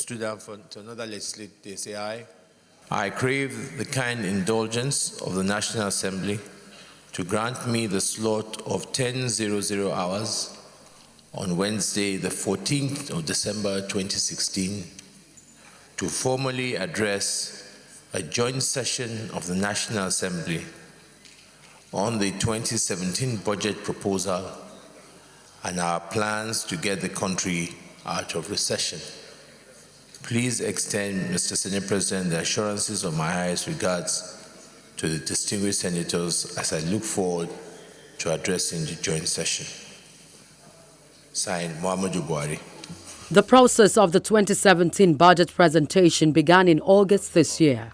stood down to another legislative day, say aye. I crave the kind indulgence of the National Assembly to grant me the slot of 10:00 hours on Wednesday, the 14th of December 2016, to formally address a joint session of the National Assembly on the 2017 budget proposal and our plans to get the country out of recession. Please extend, Mr. Senate President, the assurances of my highest regards to the distinguished senators as I look forward to addressing the joint session. Signed, Mohammadu Buhari. The process of the 2017 budget presentation began in August this year.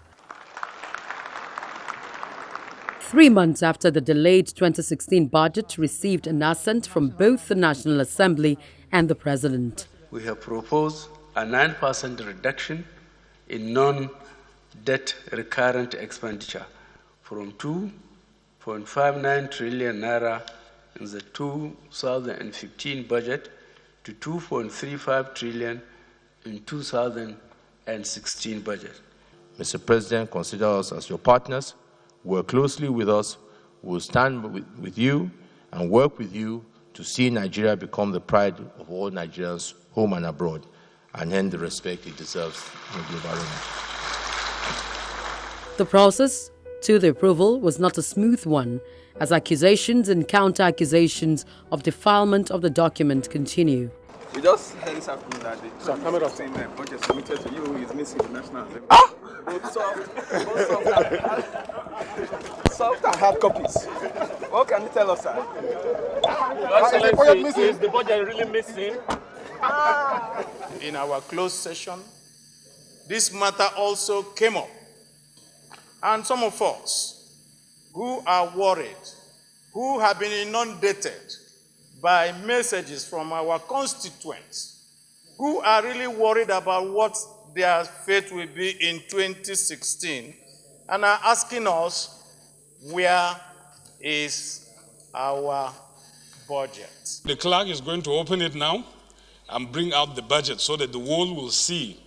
3 months after the delayed 2016 budget received an assent from both the National Assembly and the President. We have proposed a 9% reduction in non-debt recurrent expenditure from 2.59 trillion naira in the 2015 budget to 2.35 trillion in 2016 budget. Mr. President, consider us as your partners. Work closely with us. We'll stand with you and work with you to see Nigeria become the pride of all Nigerians, home and abroad, and earn the respect it deserves in the global arena. The process to the approval was not a smooth one, as accusations and counter-accusations of defilement of the document continue. We just heard this afternoon that the budget submitted to you is missing the National Assembly. Both soft and hard copies. What can you tell us, sir? Is the budget really missing? In our closed session, this matter also came up. And some of us who are worried, who have been inundated by messages from our constituents, who are really worried about what their fate will be in 2016, and are asking us, where is our budget? The clerk is going to open it now and bring out the budget so that the world will see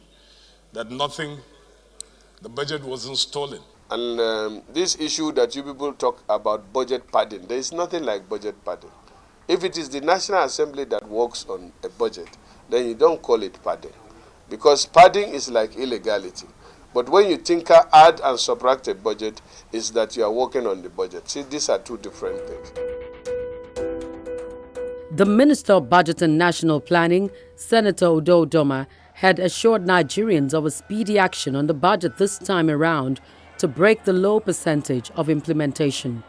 that the budget wasn't stolen. And this issue that you people talk about budget padding, there is nothing like budget padding. If it is the National Assembly that works on a budget, then you don't call it padding. Because padding is like illegality. But when you tinker, add and subtract a budget, is that you are working on the budget. See, these are two different things. The Minister of Budget and National Planning, Senator Udo Udoma, had assured Nigerians of a speedy action on the budget this time around to break the low percentage of implementation.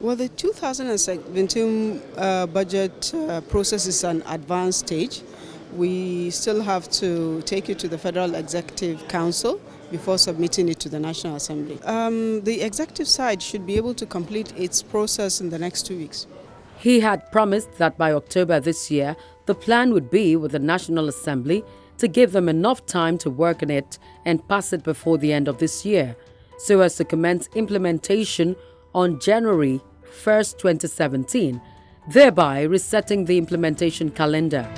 Well, the 2017 budget process is an advanced stage. We still have to take it to the Federal Executive Council before submitting it to the National Assembly. The executive side should be able to complete its process in the next 2 weeks. He had promised that by October this year, the plan would be with the National Assembly to give them enough time to work on it and pass it before the end of this year, so as to commence implementation on January 1st, 2017, thereby resetting the implementation calendar.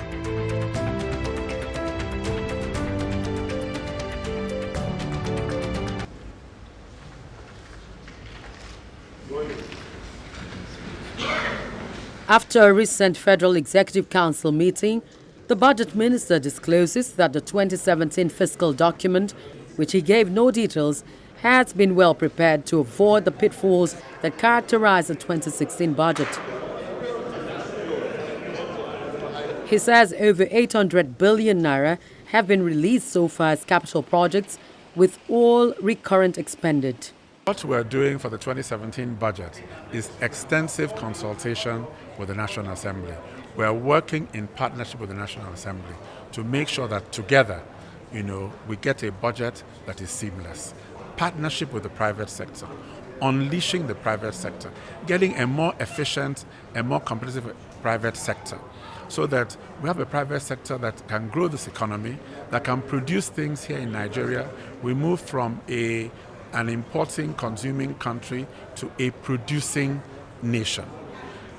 After a recent Federal Executive Council meeting, the Budget Minister discloses that the 2017 fiscal document, which he gave no details, has been well prepared to avoid the pitfalls that characterize the 2016 budget. He says over 800 billion naira have been released so far as capital projects, with all recurrent expended. What we're doing for the 2017 budget is extensive consultation with the National Assembly. We're working in partnership with the National Assembly to make sure that together, we get a budget that is seamless. Partnership with the private sector, unleashing the private sector, getting a more efficient and more competitive private sector, so that we have a private sector that can grow this economy, that can produce things here in Nigeria. We move from an importing, consuming country to a producing nation.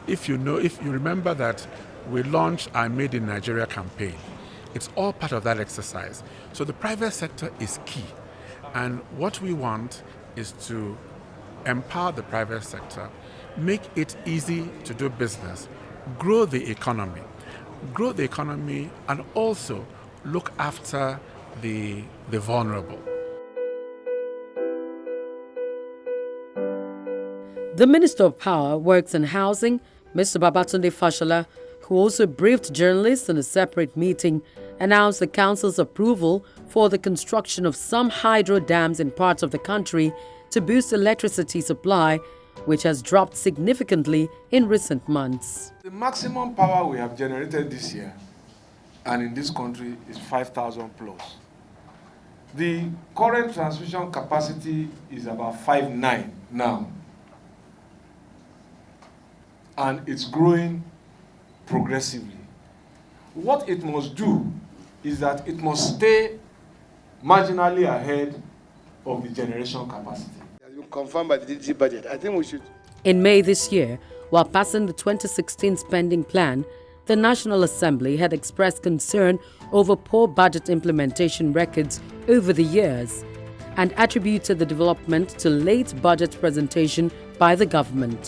If you remember that we launched our Made in Nigeria campaign, It's all part of that exercise. So the private sector is key. And what we want is to empower the private sector, make it easy to do business, grow the economy, and also look after the vulnerable. The Minister of Power, Works and Housing, Mr. Babatunde Fashola, who also briefed journalists in a separate meeting, announced the Council's approval for the construction of some hydro dams in parts of the country to boost electricity supply, which has dropped significantly in recent months. The maximum power we have generated this year and in this country is 5,000 plus. The current transmission capacity is about 5.9 now. And it's growing progressively. What it must do is that it must stay marginally ahead of the generation capacity. As you confirmed by the DG budget, I think we should. In May this year, while passing the 2016 spending plan, the National Assembly had expressed concern over poor budget implementation records over the years and attributed the development to late budget presentation by the government.